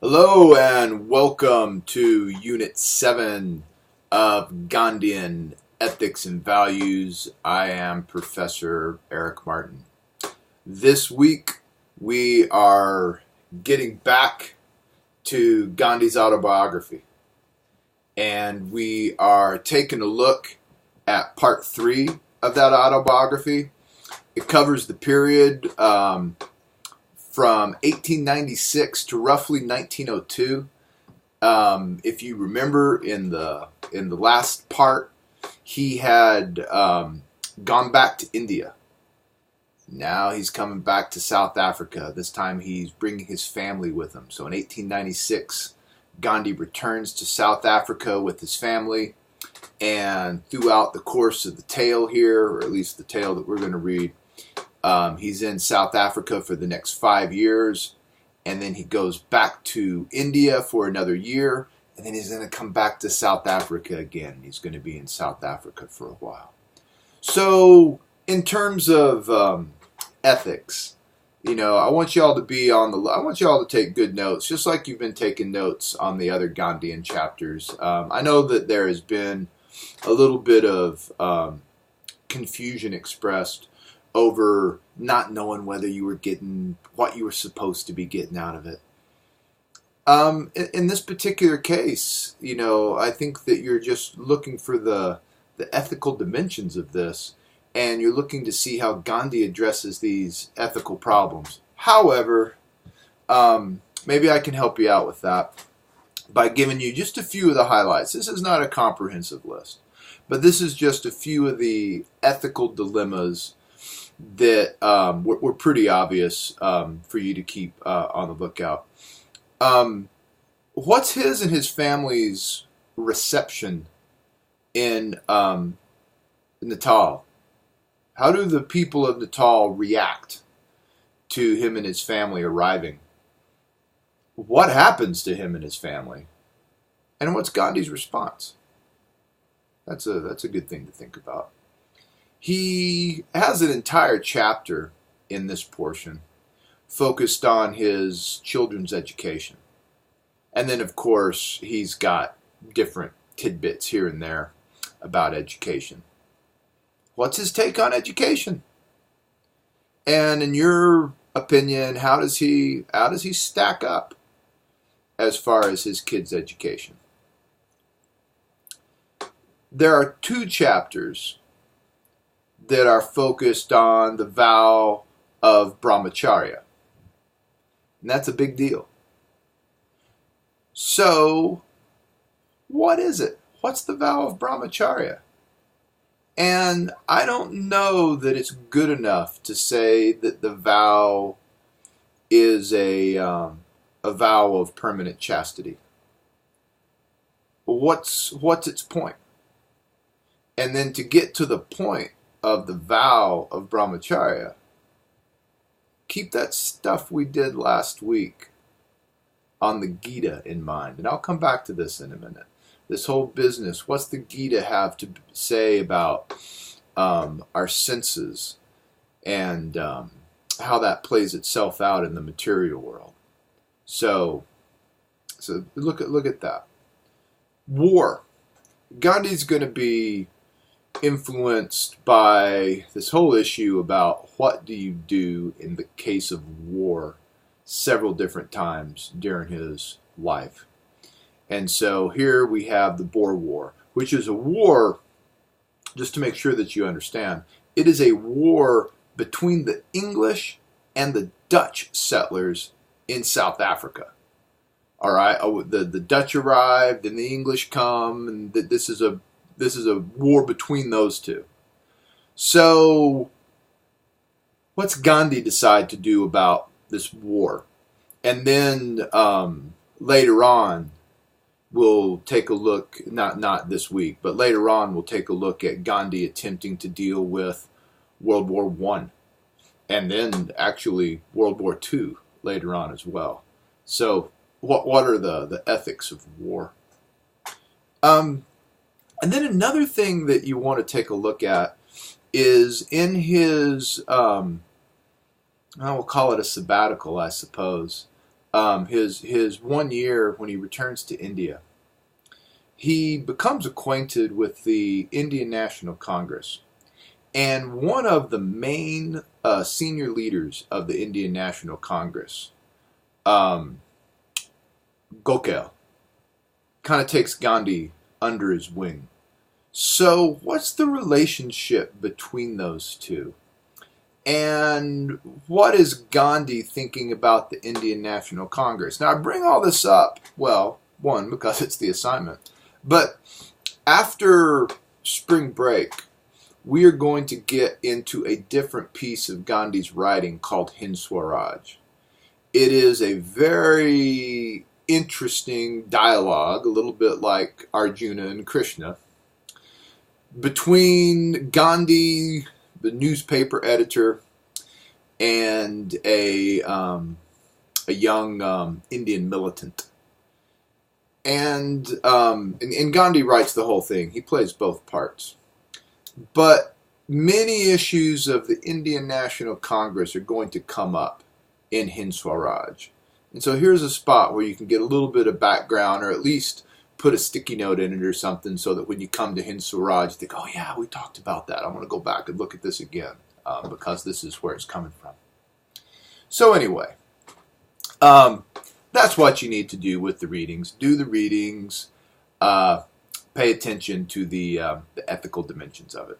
Hello and welcome to Unit 7 of Gandhian Ethics and Values. I am Professor Eric Martin. This week we are getting back to Gandhi's autobiography, and we are taking a look at part 3 of that autobiography. It covers the period from 1896 to roughly 1902. If you remember, in the last part, he had gone back to India. Now he's coming back to South Africa. This time he's bringing his family with him. So in 1896, Gandhi returns to South Africa with his family. And throughout the course of the tale here, or at least the tale that we're going to read, he's in South Africa for the next 5 years, and then he goes back to India for another year, and then he's going to come back to South Africa again. He's going to be in South Africa for a while. So, in terms of ethics, I want y'all to be I want y'all to take good notes, just like you've been taking notes on the other Gandhian chapters. I know that there has been a little bit of confusion expressed over not knowing whether you were getting what you were supposed to be getting out of it. In this particular case, I think that you're just looking for the ethical dimensions of this, and you're looking to see how Gandhi addresses these ethical problems. However, maybe I can help you out with that by giving you just a few of the highlights. This is not a comprehensive list, but this is just a few of the ethical dilemmas that were pretty obvious for you to keep on the lookout. What's his and his family's reception in Natal? How do the people of Natal react to him and his family arriving? What happens to him and his family? And what's Gandhi's response? That's a good thing to think about. He has an entire chapter in this portion focused on his children's education. And then, of course, he's got different tidbits here and there about education. What's his take on education? And in your opinion, how does he stack up as far as his kids' education? There are 2 chapters that are focused on the vow of brahmacharya. And that's a big deal. So, what is it? What's the vow of brahmacharya? And I don't know that it's good enough to say that the vow is a vow of permanent chastity. What's its point? And then to get to the point of the vow of brahmacharya, keep that stuff we did last week on the Gita in mind. And I'll come back to this in a minute. This whole business, what's the Gita have to say about our senses and how that plays itself out in the material world? So look at that. War. Gandhi's going to be influenced by this whole issue about what do you do in the case of war several different times during his life. And so here we have the Boer War, which is a war, just to make sure that you understand, it is a war between the English and the Dutch settlers in South Africa. All right, the Dutch arrived and the English come, and this is a war between those two. So, what's Gandhi decide to do about this war? And then later on, we'll take a look, not this week, but later on we'll take a look at Gandhi attempting to deal with World War I. And then actually World War II later on as well. So, what are the ethics of war? And then another thing that you want to take a look at is in his, we'll call it a sabbatical, I suppose. his 1 year when he returns to India, he becomes acquainted with the Indian National Congress. And one of the main senior leaders of the Indian National Congress, Gokhale, kind of takes Gandhi under his wing. So what's the relationship between those two? And what is Gandhi thinking about the Indian National Congress? Now, I bring all this up, well, one, because it's the assignment. But after spring break, we are going to get into a different piece of Gandhi's writing called Hind Swaraj. It is a very interesting dialogue, a little bit like Arjuna and Krishna, between Gandhi, the newspaper editor, and a young Indian militant. And Gandhi writes the whole thing. He plays both parts. But many issues of the Indian National Congress are going to come up in Hind Swaraj. And so here's a spot where you can get a little bit of background, or at least put a sticky note in it or something, so that when you come to Hind Swaraj, you think, oh yeah, we talked about that. I want to go back and look at this again, because this is where it's coming from. So anyway, that's what you need to do with the readings. Do the readings. Pay attention to the ethical dimensions of it.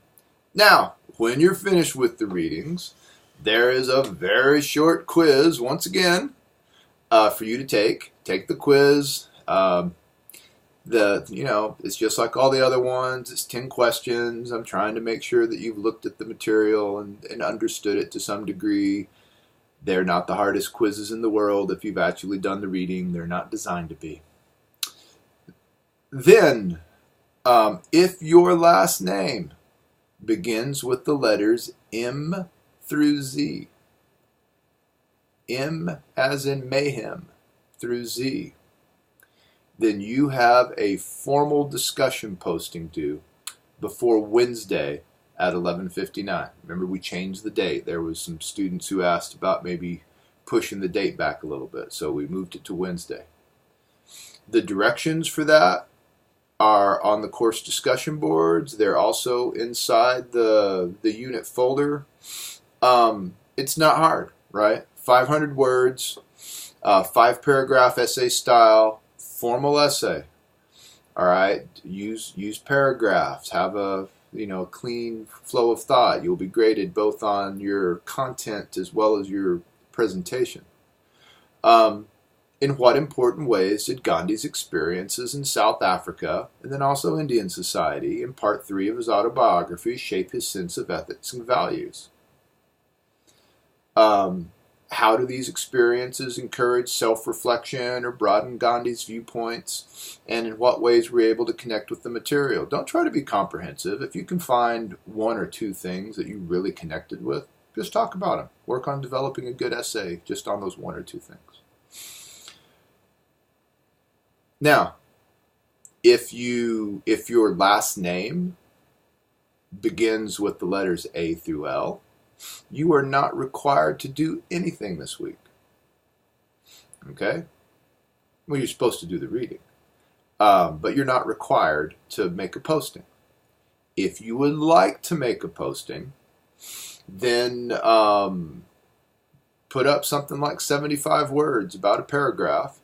Now, when you're finished with the readings, there is a very short quiz, once again, for you to take. Take the quiz. It's just like all the other ones. It's 10 questions. I'm trying to make sure that you've looked at the material and understood it to some degree. They're not the hardest quizzes in the world if you've actually done the reading. They're not designed to be. Then, if your last name begins with the letters M through Z, M as in mayhem through Z, then you have a formal discussion posting due before Wednesday at 11:59. Remember, we changed the date. There was some students who asked about maybe pushing the date back a little bit, so we moved it to Wednesday. The directions for that are on the course discussion boards. They're also inside the unit folder. It's not hard, right? 500 words, 5-paragraph essay style, formal essay. All right, use paragraphs. Have a clean flow of thought. You'll be graded both on your content as well as your presentation. In what important ways did Gandhi's experiences in South Africa and then also Indian society in part 3 of his autobiography shape his sense of ethics and values? How do these experiences encourage self-reflection or broaden Gandhi's viewpoints? And in what ways were you able to connect with the material? Don't try to be comprehensive. If you can find 1 or 2 things that you really connected with, just talk about them. Work on developing a good essay just on those 1 or 2 things. Now, if your last name begins with the letters A through L, you are not required to do anything this week. Okay? Well, you're supposed to do the reading. But you're not required to make a posting. If you would like to make a posting, then put up something like 75 words, about a paragraph,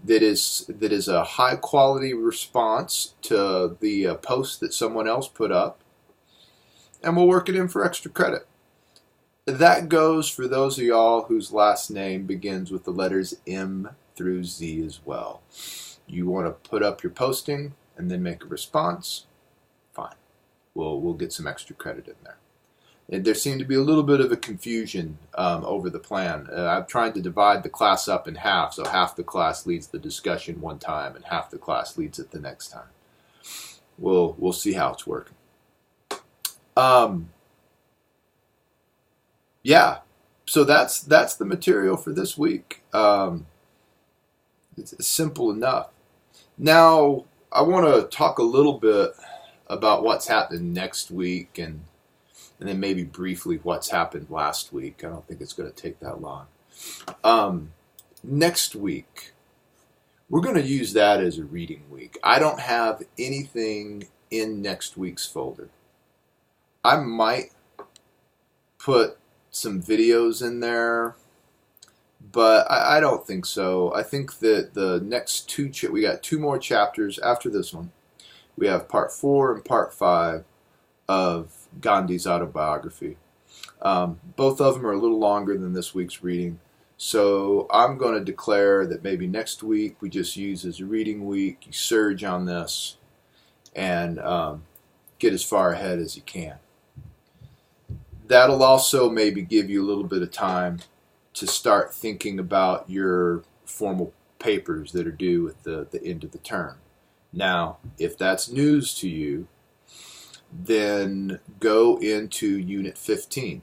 that is a high quality response to the post that someone else put up, and we'll work it in for extra credit. That goes for those of y'all whose last name begins with the letters M through Z as well. You want to put up your posting and then make a response? Fine. We'll get some extra credit in there. And there seemed to be a little bit of a confusion over the plan. I'm trying to divide the class up in half, so half the class leads the discussion one time and half the class leads it the next time. We'll see how it's working. Yeah, so that's the material for this week. It's simple enough. Now, I want to talk a little bit about what's happening next week and then maybe briefly what's happened last week. I don't think it's going to take that long. Next week, we're going to use that as a reading week. I don't have anything in next week's folder. I might put some videos in there, but I don't think so. I think that the next we got two more chapters after this one. We have part 4 and part 5 of Gandhi's autobiography. Both of them are a little longer than this week's reading. So I'm going to declare that maybe next week we just use as a reading week. You surge on this and get as far ahead as you can. That'll also maybe give you a little bit of time to start thinking about your formal papers that are due at the end of the term. Now, if that's news to you, then go into Unit 15.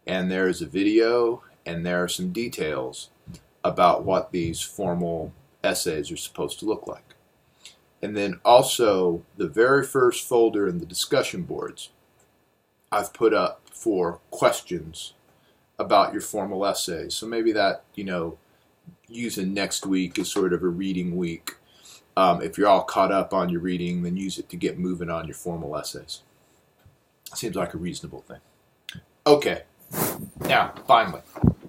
And there's a video and there are some details about what these formal essays are supposed to look like. And then also the very first folder in the discussion boards I've put up for questions about your formal essays. So maybe that, using next week as sort of a reading week. If you're all caught up on your reading, then use it to get moving on your formal essays. Seems like a reasonable thing. Okay, now finally,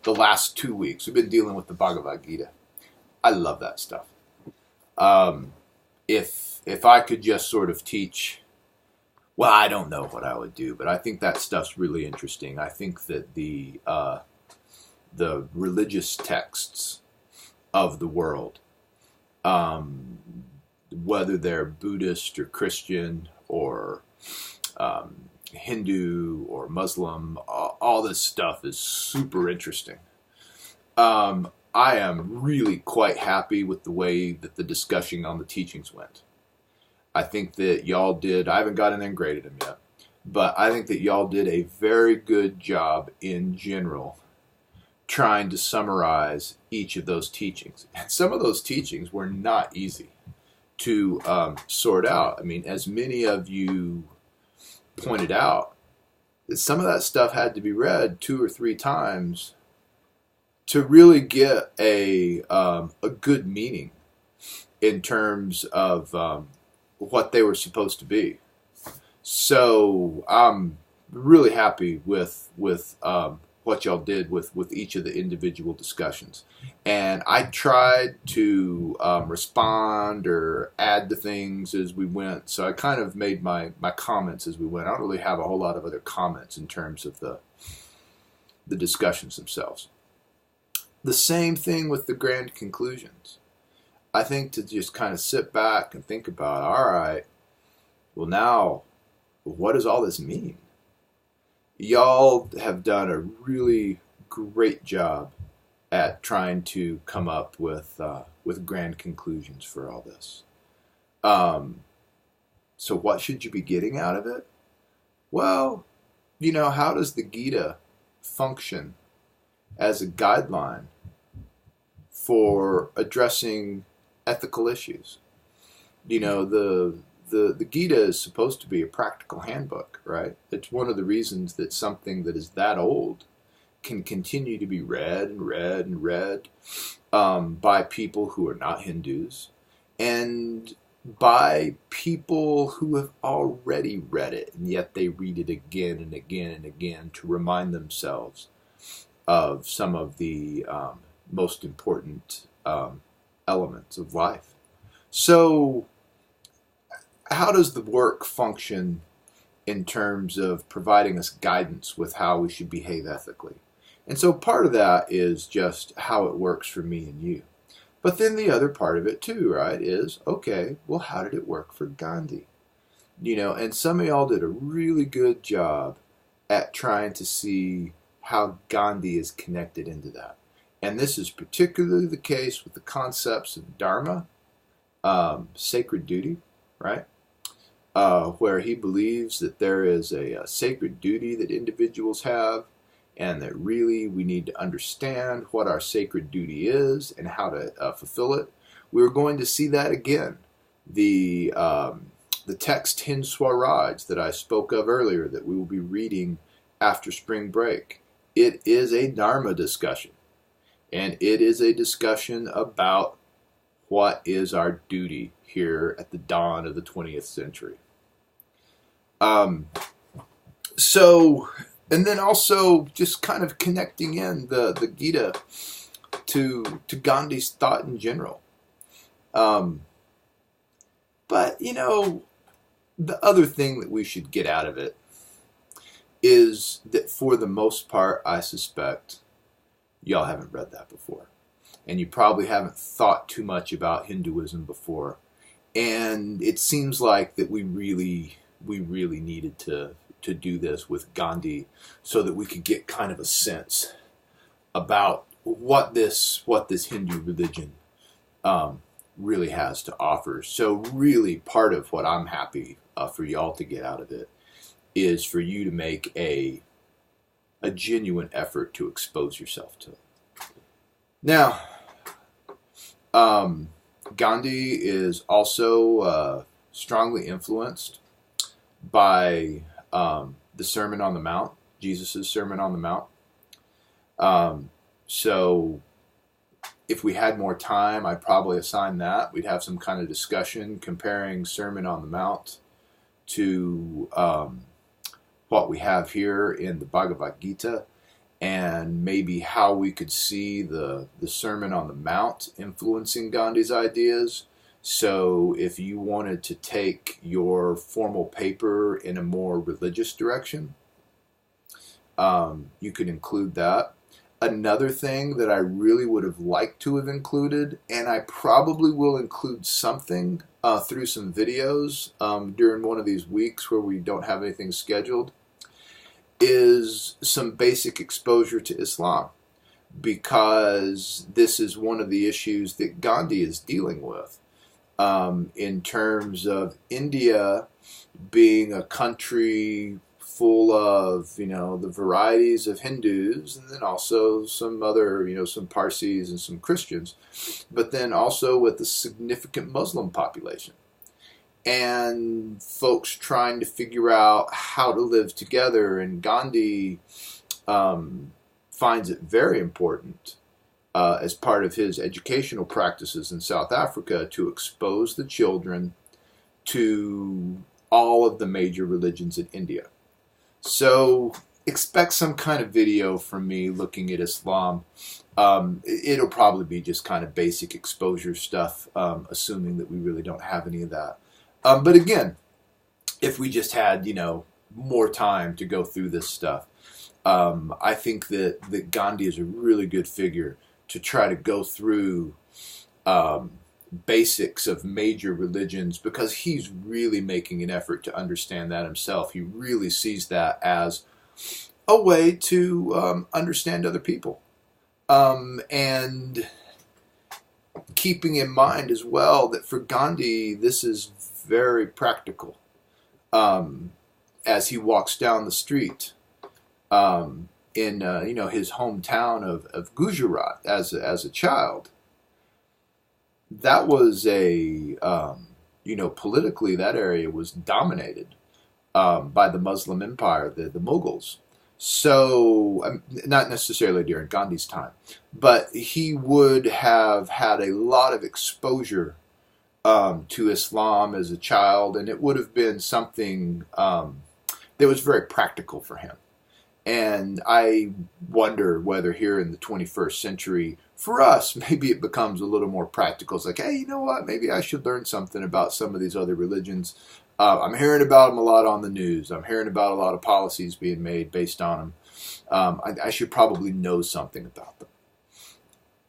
the last 2 weeks we've been dealing with the Bhagavad Gita. I love that stuff. If I could just sort of teach, well, I don't know what I would do, but I think that stuff's really interesting. I think that the religious texts of the world, whether they're Buddhist or Christian or Hindu or Muslim, all this stuff is super interesting. I am really quite happy with the way that the discussion on the teachings went. I think that y'all did, I haven't got in and graded them yet, but I think that y'all did a very good job in general trying to summarize each of those teachings. And some of those teachings were not easy to sort out. I mean, as many of you pointed out, some of that stuff had to be read 2 or 3 times to really get a good meaning in terms of what they were supposed to be. So I'm really happy with what y'all did with each of the individual discussions. And I tried to respond or add the things as we went. So I kind of made my comments as we went. I don't really have a whole lot of other comments in terms of the discussions themselves. The same thing with the grand conclusions. I think to just kind of sit back and think about, all right, well now, what does all this mean? Y'all have done a really great job at trying to come up with grand conclusions for all this. So what should you be getting out of it? Well, how does the Gita function as a guideline for addressing ethical issues? The Gita is supposed to be a practical handbook, right? It's one of the reasons that something that is that old can continue to be read and read and read by people who are not Hindus and by people who have already read it, and yet they read it again and again and again to remind themselves of some of the most important elements of life. So how does the work function in terms of providing us guidance with how we should behave ethically? And so part of that is just how it works for me and you. But then the other part of it too, right, is, okay, well, how did it work for Gandhi? And some of y'all did a really good job at trying to see how Gandhi is connected into that. And this is particularly the case with the concepts of dharma, sacred duty, right? Where he believes that there is a sacred duty that individuals have, and that really we need to understand what our sacred duty is and how to fulfill it. We're going to see that again. The text Hind Swaraj that I spoke of earlier that we will be reading after spring break, it is a Dharma discussion. and it is a discussion about what is our duty here at the dawn of the 20th century. And then also just kind of connecting in the Gita to Gandhi's thought in general. But, you know, the other thing that we should get out of it is that for the most part, I suspect y'all haven't read that before. And you probably haven't thought too much about Hinduism before. And it seems like that we really needed to do this with Gandhi so that we could get kind of a sense about what this Hindu religion really has to offer. So really part of what I'm happy for y'all to get out of it is for you to make a genuine effort to expose yourself to it. Now, Gandhi is also strongly influenced by the Sermon on the Mount, Jesus' Sermon on the Mount. So if we had more time, I'd probably assign that. We'd have some kind of discussion comparing Sermon on the Mount to what we have here in the Bhagavad Gita, and maybe how we could see the Sermon on the Mount influencing Gandhi's ideas. So if you wanted to take your formal paper in a more religious direction, you could include that. Another thing that I really would have liked to have included, and I probably will include something through some videos during one of these weeks where we don't have anything scheduled, is some basic exposure to Islam, because this is one of the issues that Gandhi is dealing with in terms of India being a country full of, you know, the varieties of Hindus, and then also some other, you know, some Parsis and some Christians, but then also with a significant Muslim population. And folks trying to figure out how to live together. And Gandhi finds it very important as part of his educational practices in South Africa to expose the children to all of the major religions in India. So expect some kind of video from me looking at Islam. It'll probably be just kind of basic exposure stuff, assuming that we really don't have any of that. But again, if we just had, you know, more time to go through this stuff, I think that Gandhi is a really good figure to try to go through basics of major religions, because he's really making an effort to understand that himself. He really sees that as a way to understand other people. And keeping in mind as well that for Gandhi, this is very practical. As he walks down the street in you know, his hometown of Gujarat as a child, that was a you know, politically that area was dominated by the Muslim Empire, the Mughals. So not necessarily during Gandhi's time, but he would have had a lot of exposure to Islam as a child, and it would have been something that was very practical for him. And I wonder whether here in the 21st century, for us, maybe it becomes a little more practical. It's like, hey, you know what? Maybe I should learn something about some of these other religions. I'm hearing about them a lot on the news. I'm hearing about a lot of policies being made based on them. I should probably know something about them.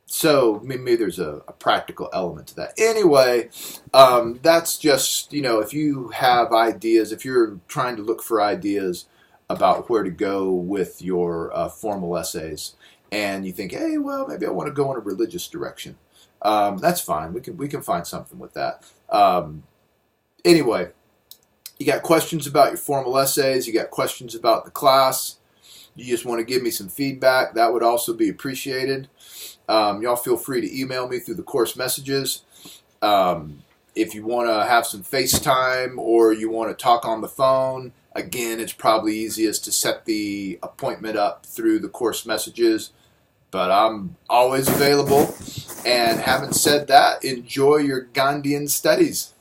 So maybe there's a practical element to that. Anyway, that's just, you know, if you have ideas, if you're trying to look for ideas about where to go with your formal essays, and you think, hey, well, maybe I want to go in a religious direction, that's fine. We can find something with that. Anyway, you got questions about your formal essays, you got questions about the class, you just want to give me some feedback, that would also be appreciated. Y'all feel free to email me through the course messages. If you want to have some FaceTime or you want to talk on the phone, again, it's probably easiest to set the appointment up through the course messages. but I'm always available. And having said that, enjoy your Gandhian studies.